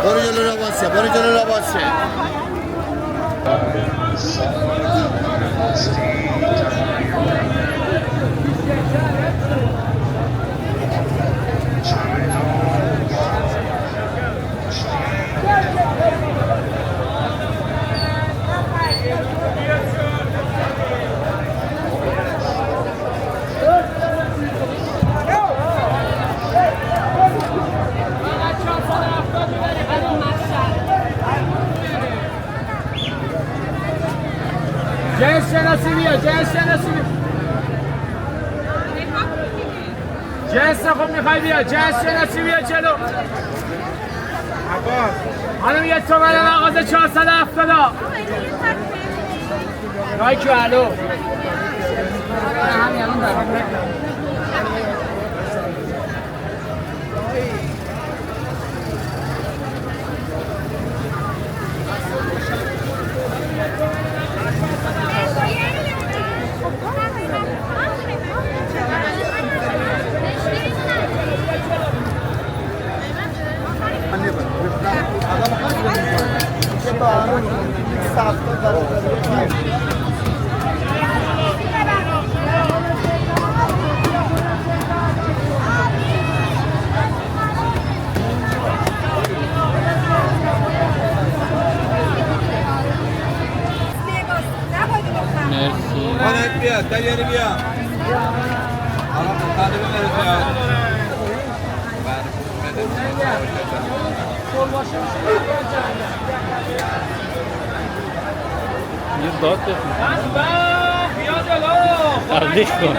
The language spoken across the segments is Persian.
برو جلو لباسه، برو جلو لباسه. جنس شناسی بیا، جنس شناسی بیا. جنس خوب میخوای بیا، جنس شناسی بیا جلو. خانم یه تومن مغازه 470. رایکو الو. همین الان دارم. Hadi bia, tagliare via. Allora, vedere via. یه داد تبلیغ کن.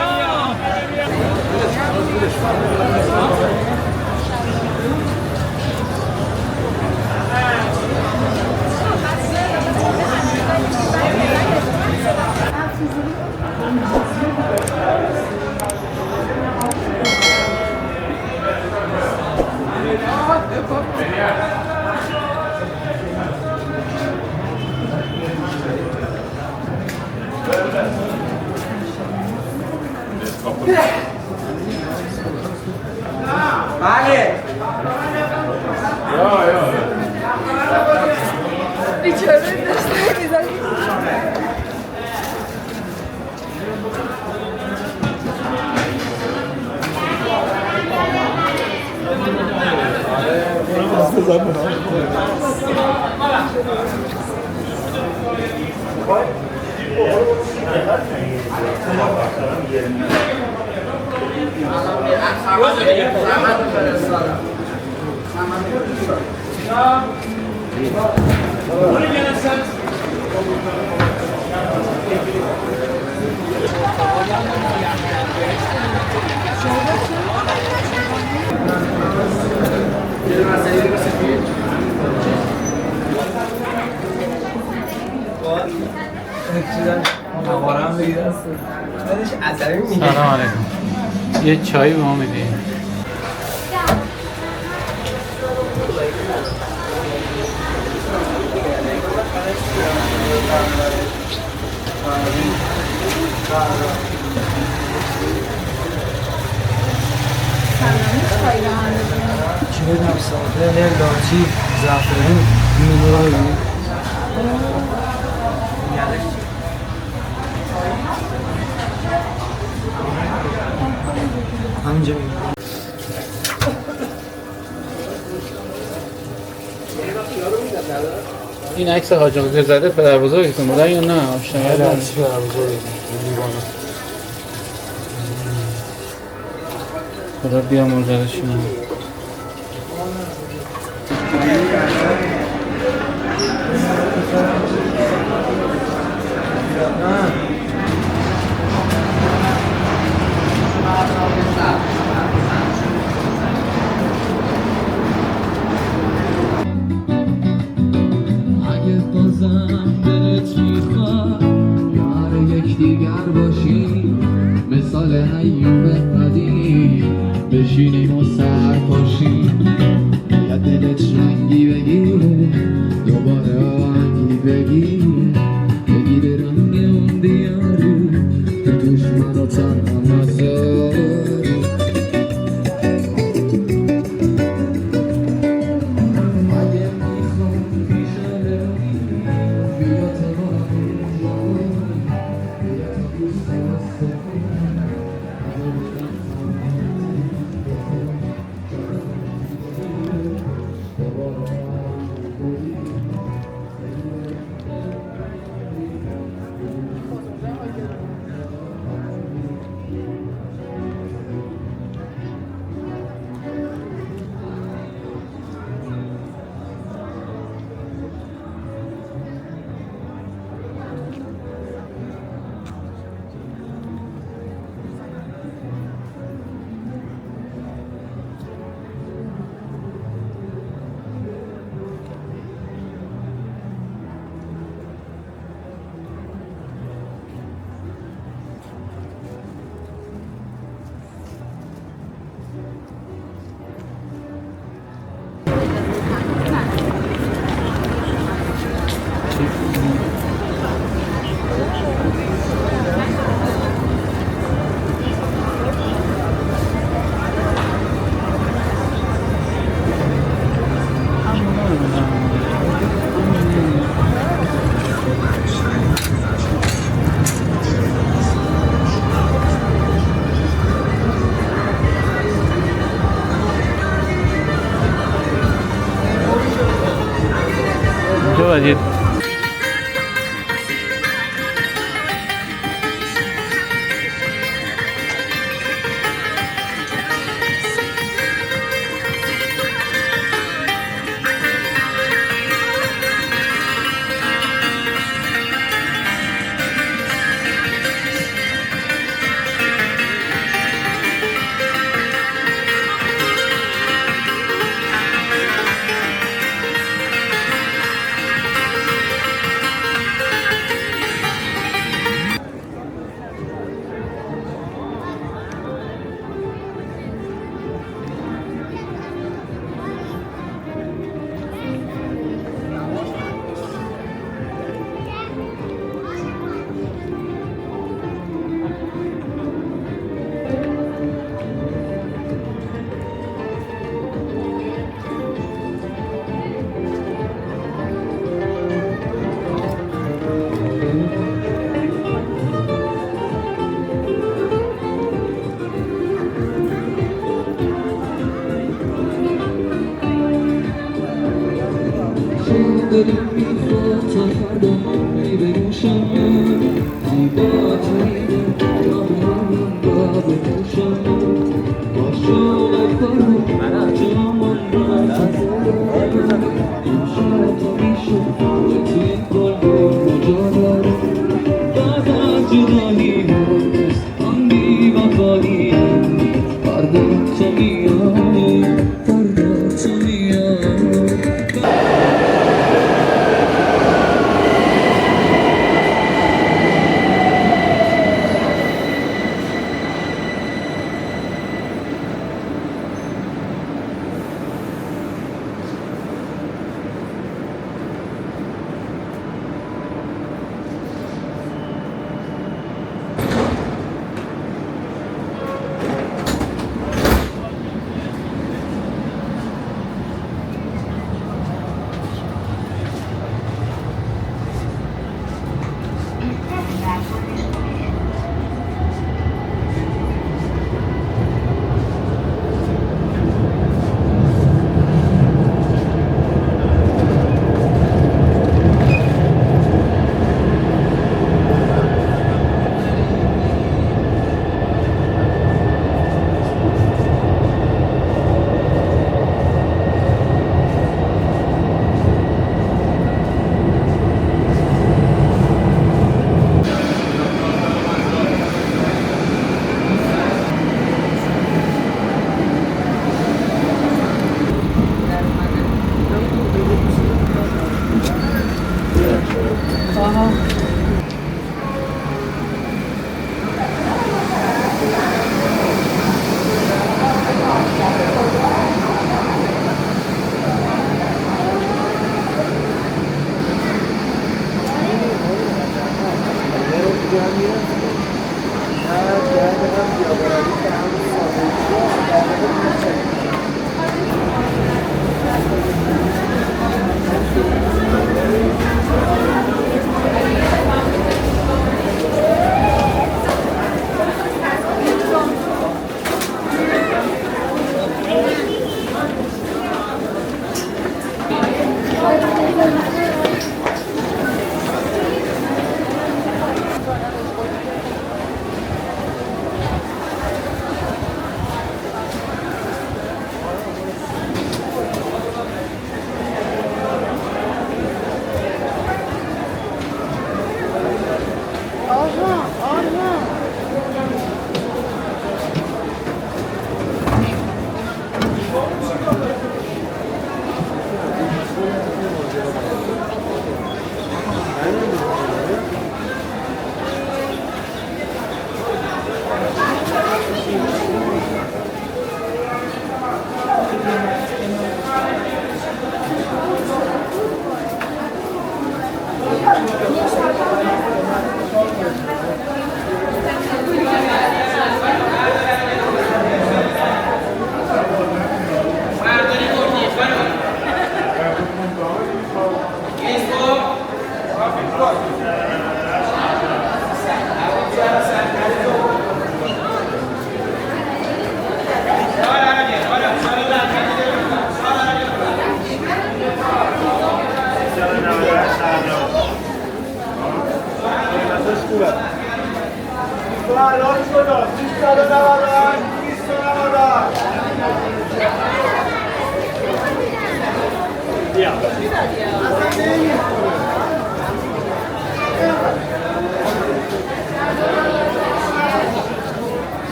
بله. بیچاره داشته می‌زنی. سلام علیکم. یه چای به ما میدی؟ چی بدم ساده، لاچی، زعفرون، لیمو رو ببین. همینجا ببین. این عکس حاج آقا زاده پدر بزرگتون بودن یا نه؟ آشنایی بله، دارید؟ عکس پدر بزرگم، لیوانو. خدا بیامرزدشون. اگه بازم دلت میخواد یار یکدیگر باشیم، مثال ایوب قدیم بشینیم و سر پاشیم. باید دلت رنگی بگیره، دوباره آهنگی بگیره، بگیره رنگ اون دیاری که توش منو تنها نذاری. اگه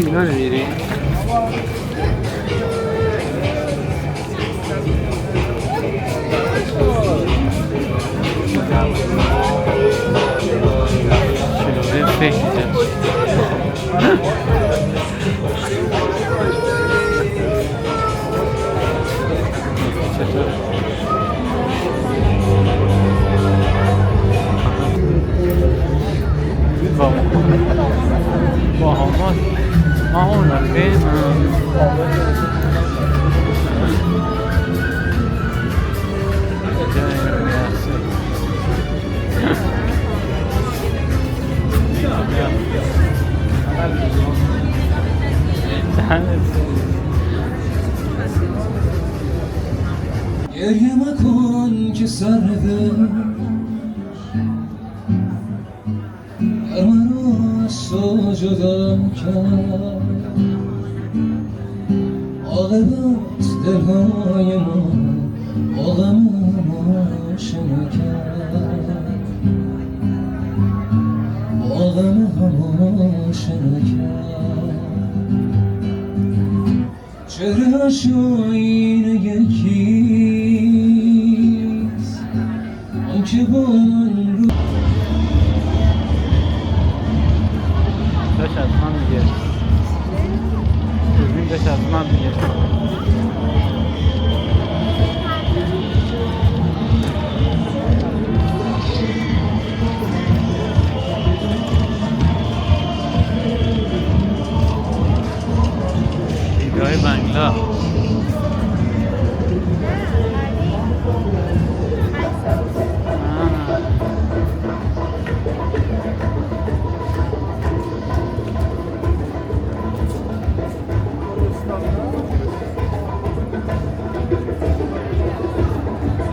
اینا نمیری؟ شلوه فکر باهامان اون گریه مکن که سرده در من از تو جدا کرد عاقبت دلهای ما با غم ما شنا کرد با غم ما شنا کرد چهره‌اش آینه یکیست آنکه با من رو داشت از من میگه دوربین داشت از من میگه دیدگاه بنگلا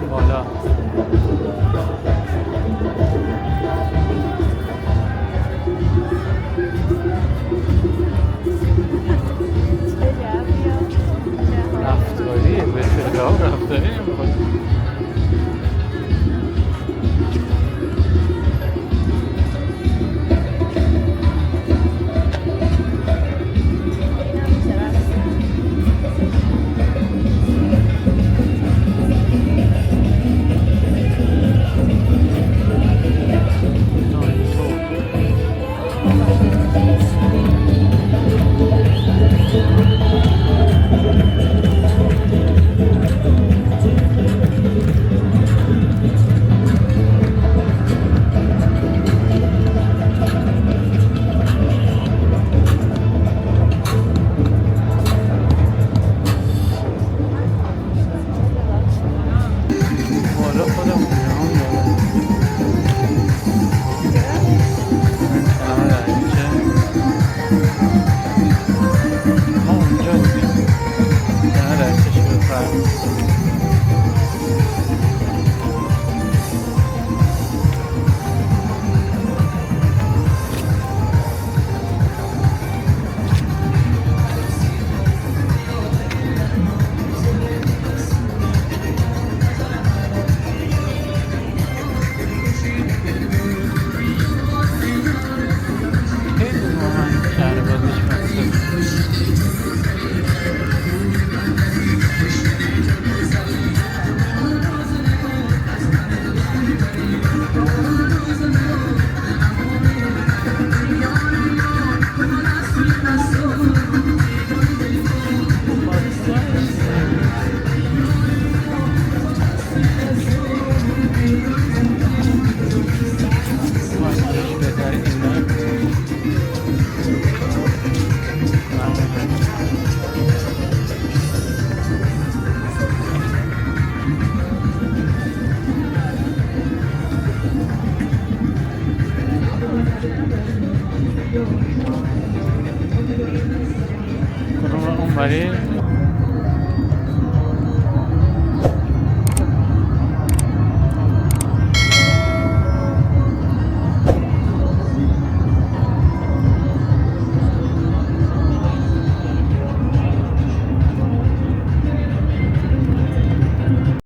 بالا رفتاری به تلگاه رفتاری نمیخواد بالا خودمون هم ما اونجا دیدیم کنار درکش بفرم خیلی واقعا شهر بازیش مقصد اون برای